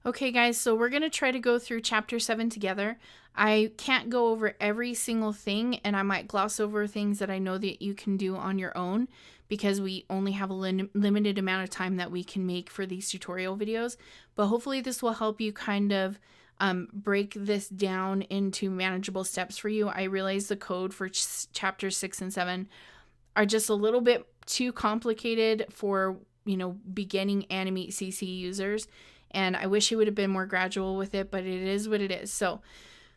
Okay, guys, so we're going to try to go through chapter 7 together. I can't go over every single thing, and I might gloss over things that I know that you can do on your own because we only have a limited amount of time that we can make for these tutorial videos. But hopefully this will help you kind of break this down into manageable steps for you. I realize the code for chapters 6 and 7 are just a little bit too complicated for, beginning Animate CC users. And I wish it would have been more gradual with it, but it is what it is. So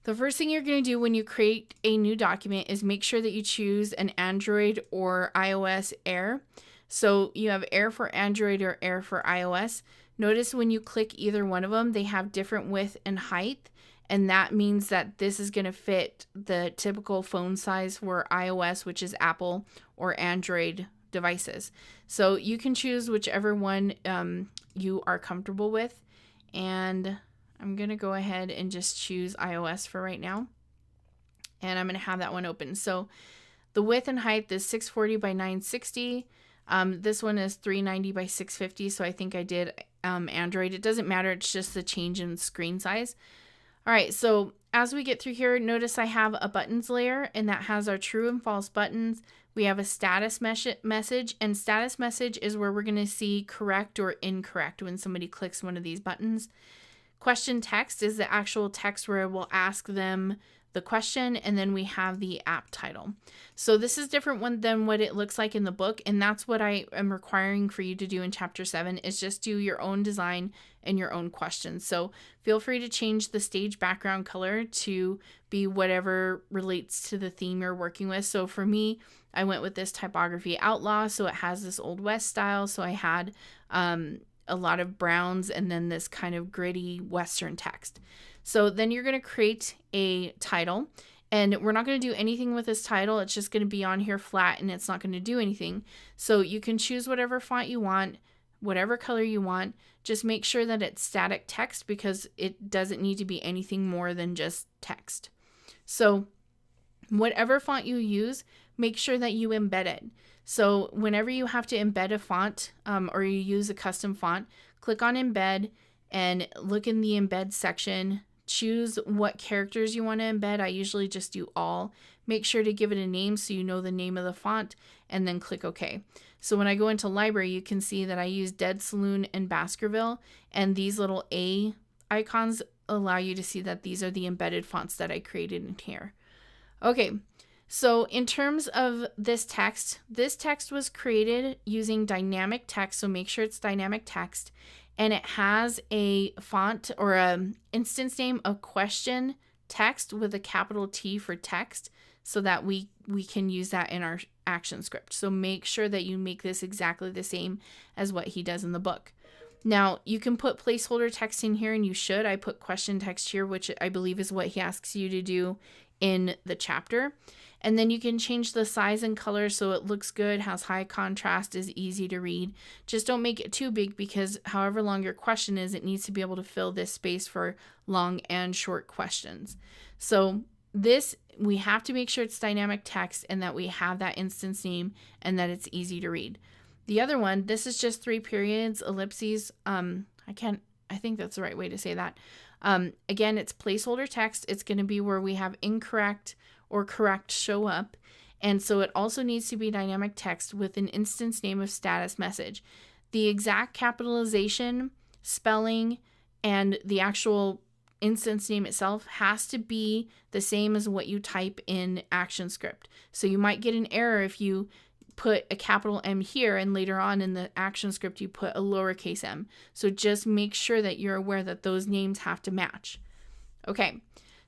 the first thing you're going to do when you create a new document is make sure that you choose an Android or iOS Air. So you have Air for Android or Air for iOS. Notice when you click either one of them, they have different width and height. And that means that this is going to fit the typical phone size for iOS, which is Apple, or Android devices. So you can choose whichever one you are comfortable with. And I'm going to go ahead and just choose iOS for right now. And I'm going to have that one open. So the width and height is 640 by 960. This one is 390 by 650. So I think I did Android. It doesn't matter. It's just the change in screen size. All right, so as we get through here, notice I have a buttons layer, and that has our true and false buttons. We have a status message, and status message is where we're going to see correct or incorrect when somebody clicks one of these buttons. Question text is the actual text where we'll ask them the question, and then we have the app title. So this is different than what it looks like in the book, and that's what I am requiring for you to do in chapter 7 is just do your own design and your own questions. So feel free to change the stage background color to be whatever relates to the theme you're working with. So for me, I went with this typography outlaw, so it has this Old West style. So I had a lot of browns and then this kind of gritty Western text. So then you're going to create a title, and we're not going to do anything with this title. It's just going to be on here flat, and it's not going to do anything. So you can choose whatever font you want, whatever color you want. Just make sure that it's static text because it doesn't need to be anything more than just text. So whatever font you use, make sure that you embed it. So whenever you have to embed a font or you use a custom font, click on embed and look in the embed section. Choose what characters you want to embed. I usually just do all. Make sure to give it a name so you know the name of the font, and then click OK. So when I go into library, you can see that I use Dead Saloon and Baskerville, and these little A icons allow you to see that these are the embedded fonts that I created in here. Okay, so in terms of this text was created using dynamic text, so make sure it's dynamic text. And it has a font or an instance name of question text with a capital T for text so that we can use that in our action script. So make sure that you make this exactly the same as what he does in the book. Now, you can put placeholder text in here, and you should. I put question text here, which I believe is what he asks you to do in the chapter. And then you can change the size and color so it looks good, has high contrast, is easy to read. Just don't make it too big because however long your question is, it needs to be able to fill this space for long and short questions. So this, we have to make sure it's dynamic text and that we have that instance name and that it's easy to read. The other one, this is just 3 periods, ellipses. I think that's the right way to say that. Again, it's placeholder text. It's going to be where we have incorrect or correct show up. And so it also needs to be dynamic text with an instance name of status message. The exact capitalization, spelling, and the actual instance name itself has to be the same as what you type in ActionScript. So you might get an error if you put a capital M here and later on in the ActionScript you put a lowercase m. So just make sure that you're aware that those names have to match. Okay.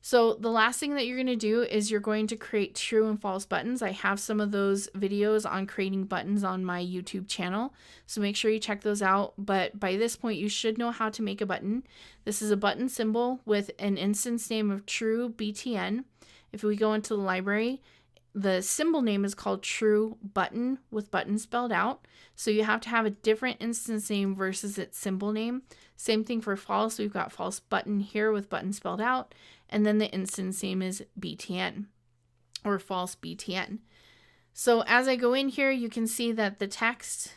So the last thing that you're going to do is you're going to create true and false buttons. I have some of those videos on creating buttons on my YouTube channel, so make sure you check those out. But by this point, you should know how to make a button. This is a button symbol with an instance name of true BTN. If we go into the library, the symbol name is called true button with button spelled out. So you have to have a different instance name versus its symbol name. Same thing for false. We've got false button here with button spelled out. And then the instance name is BTN or false BTN. So as I go in here, you can see that the text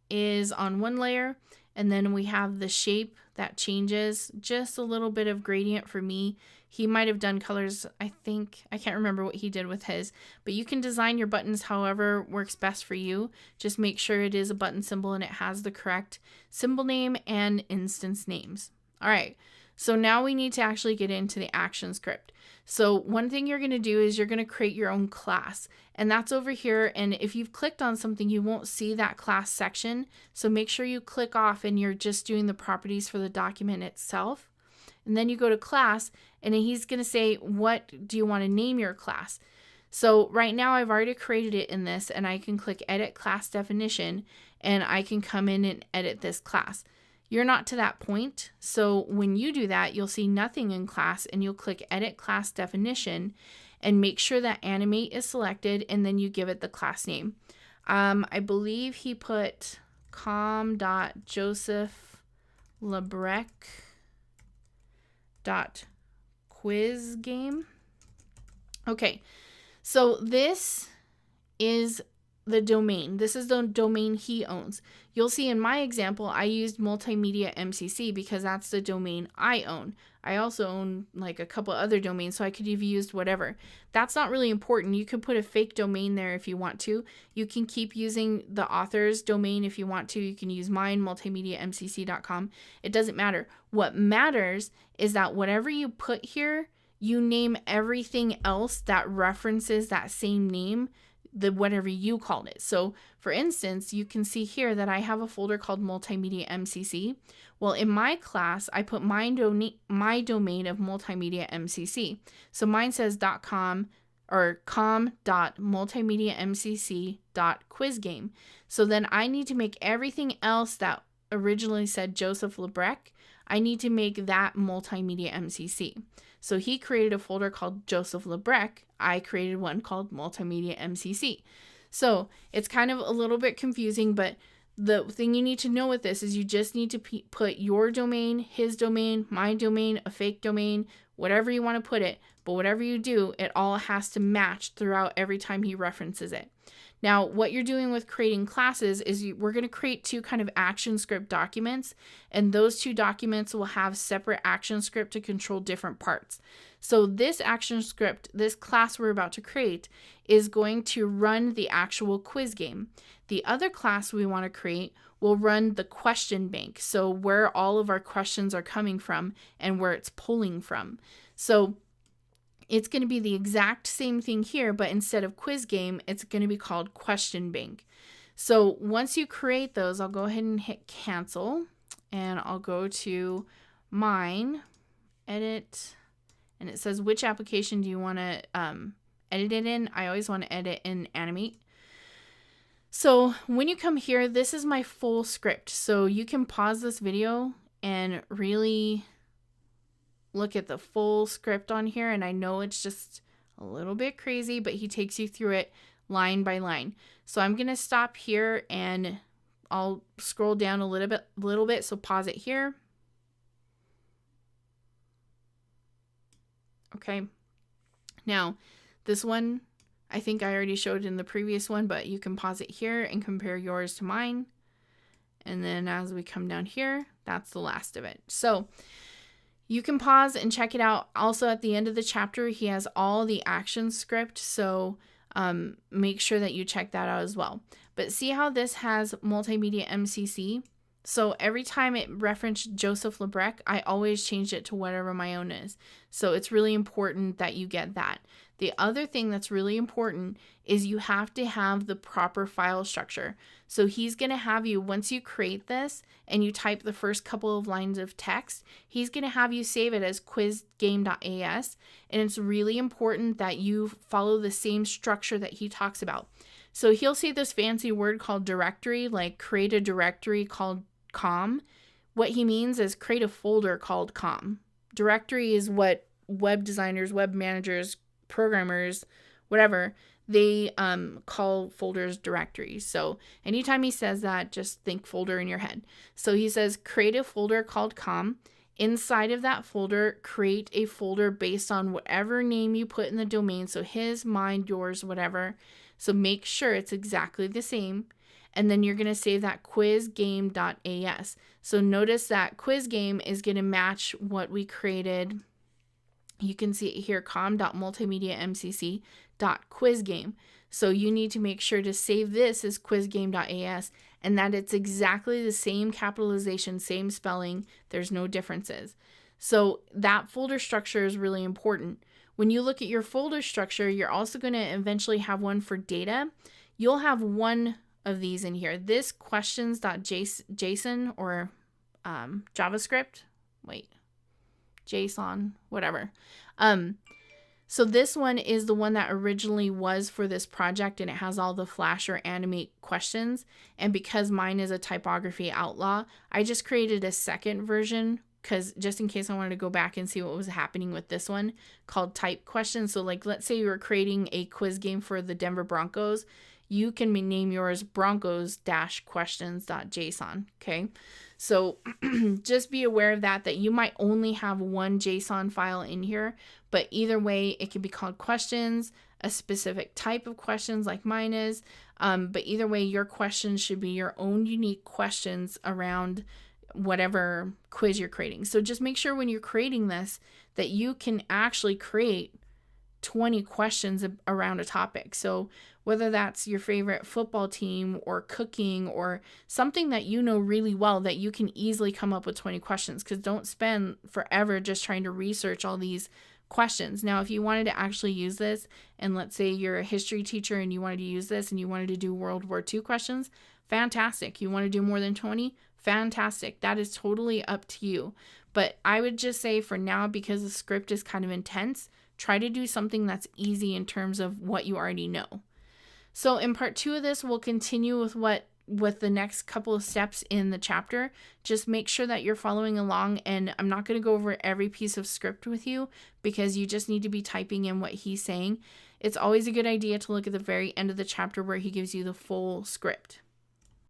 is on one layer And then we have the shape that changes, just a little bit of gradient for me. He might have done colors, I can't remember what he did with his, but you can design your buttons however works best for you. Just make sure it is a button symbol and it has the correct symbol name and instance names. All right, so now we need to actually get into the ActionScript. So one thing you're going to do is you're going to create your own class, and that's over here. And if you've clicked on something, you won't see that class section. So make sure you click off and you're just doing the properties for the document itself. And then you go to class, and then he's going to say, what do you want to name your class? So right now I've already created it in this, and I can click edit class definition, and I can come in and edit this class. You're not to that point, so when you do that, you'll see nothing in class, and you'll click edit class definition and make sure that animate is selected, and then you give it the class name. I believe he put com.josephlebrecq.quizgame. Okay, so this is the domain. This is the domain he owns. You'll see in my example, I used multimedia MCC because that's the domain I own. I also own like a couple other domains, so I could have used whatever. That's not really important. You could put a fake domain there if you want to. You can keep using the author's domain if you want to. You can use mine, multimediamcc.com. It doesn't matter. What matters is that whatever you put here, you name everything else that references that same name, whatever you called it. So for instance, you can see here that I have a folder called Multimedia MCC. Well, in my class, I put my domain of Multimedia MCC. So mine says .com or com.multimediamcc.quizgame. So then I need to make everything else that originally said Joseph Lebrecq, I need to make that Multimedia MCC. So he created a folder called Joseph Lebrecq. I created one called Multimedia MCC. So it's kind of a little bit confusing, but the thing you need to know with this is you just need to put your domain, his domain, my domain, a fake domain, whatever you want to put it. But whatever you do, it all has to match throughout every time he references it. Now, what you're doing with creating classes is we're going to create two kind of ActionScript documents, and those two documents will have separate ActionScript to control different parts. So this ActionScript, this class we're about to create, is going to run the actual quiz game. The other class we want to create will run the question bank, so where all of our questions are coming from and where it's pulling from. So it's going to be the exact same thing here, but instead of quiz game, it's going to be called question bank. So once you create those, I'll go ahead and hit cancel, and I'll go to mine, edit, and it says which application do you want to edit it in. I always want to edit in Animate. So when you come here, this is my full script. So you can pause this video and really look at the full script on here, and I know it's just a little bit crazy, but he takes you through it line by line. So I'm gonna stop here and I'll scroll down a little bit, so pause it here. Okay, now this one I think I already showed in the previous one, but you can pause it here and compare yours to mine. And then as we come down here, that's the last of it. So you can pause and check it out. Also at the end of the chapter, he has all the ActionScript, so make sure that you check that out as well. But see how this has Multimedia MCC? So every time it referenced Joseph Lebrecq, I always changed it to whatever my own is. So it's really important that you get that. The other thing that's really important is you have to have the proper file structure. So he's going to have you, once you create this and you type the first couple of lines of text, he's going to have you save it as quizgame.as. And it's really important that you follow the same structure that he talks about. So he'll say this fancy word called directory, like create a directory called com. What he means is create a folder called com. Directory is what web designers, web managers, programmers, whatever, they call folders directories. So anytime he says that, just think folder in your head. So he says create a folder called com. Inside of that folder, create a folder based on whatever name you put in the domain. So his, mine, yours, whatever. So make sure it's exactly the same. and then you're going to save that quizgame.as. So notice that quiz game is going to match what we created. You can see it here, com.multimediamcc.quizgame. So you need to make sure to save this as quizgame.as and that it's exactly the same capitalization, same spelling. There's no differences. So that folder structure is really important. When you look at your folder structure, you're also going to eventually have one for data. You'll have one of these in here. This questions.json or JavaScript. JSON, whatever. So this one is the one that originally was for this project, and it has all the flash or animate questions. And because mine is a typography outlaw, I just created a second version because just in case I wanted to go back and see what was happening with this one, called type questions. So like, let's say you were creating a quiz game for the Denver Broncos. You can name yours broncos-questions.json. Okay. So just be aware of that you might only have one JSON file in here, but either way, it can be called questions, a specific type of questions like mine is. But either way, your questions should be your own unique questions around whatever quiz you're creating. So just make sure when you're creating this that you can actually create 20 questions around a topic. So whether that's your favorite football team or cooking or something that you know really well, that you can easily come up with 20 questions, because don't spend forever just trying to research all these questions. Now, if you wanted to actually use this, and let's say you're a history teacher and you wanted to use this and you wanted to do World War II questions, fantastic. You want to do more than 20? Fantastic. That is totally up to you. But I would just say for now, because the script is kind of intense, try to do something that's easy in terms of what you already know. So in part 2 of this, we'll continue with the next couple of steps in the chapter. Just make sure that you're following along, and I'm not going to go over every piece of script with you because you just need to be typing in what he's saying. It's always a good idea to look at the very end of the chapter where he gives you the full script.